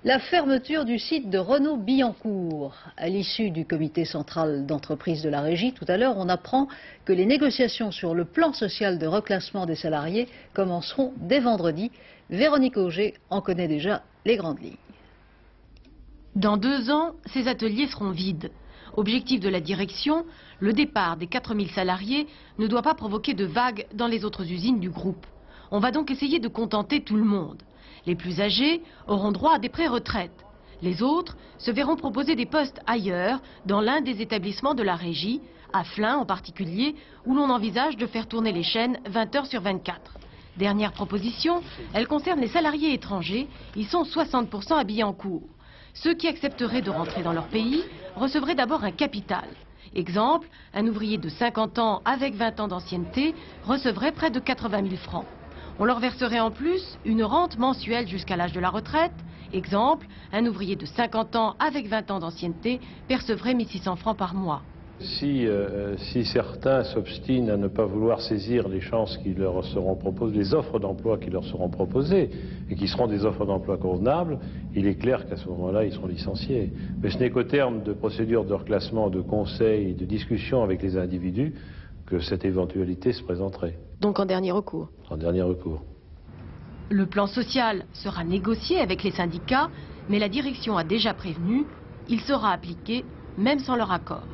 La fermeture du site de Renault-Billancourt. À l'issue du comité central d'entreprise de la régie, tout à l'heure, on apprend que les négociations sur le plan social de reclassement des salariés commenceront dès vendredi. Véronique Auger en connaît déjà les grandes lignes. Dans 2 ans, ces ateliers seront vides. Objectif de la direction, le départ des 4000 salariés ne doit pas provoquer de vagues dans les autres usines du groupe. On va donc essayer de contenter tout le monde. Les plus âgés auront droit à des pré-retraites. Les autres se verront proposer des postes ailleurs, dans l'un des établissements de la régie, à Flins en particulier, où l'on envisage de faire tourner les chaînes 20 heures sur 24. Dernière proposition, elle concerne les salariés étrangers. Ils sont 60% à Billancourt. Ceux qui accepteraient de rentrer dans leur pays recevraient d'abord un capital. Exemple, un ouvrier de 50 ans avec 20 ans d'ancienneté recevrait près de 80 000 francs. On leur verserait en plus une rente mensuelle jusqu'à l'âge de la retraite. Exemple, un ouvrier de 50 ans avec 20 ans d'ancienneté percevrait 1 600 francs par mois. Si certains s'obstinent à ne pas vouloir saisir les chances qui leur seront proposées, les offres d'emploi qui leur seront proposées, et qui seront des offres d'emploi convenables, il est clair qu'à ce moment-là, ils seront licenciés. Mais ce n'est qu'au terme de procédures de reclassement, de conseils, de discussions avec les individus que cette éventualité se présenterait. Donc en dernier recours. En dernier recours. Le plan social sera négocié avec les syndicats, mais la direction a déjà prévenu, il sera appliqué même sans leur accord.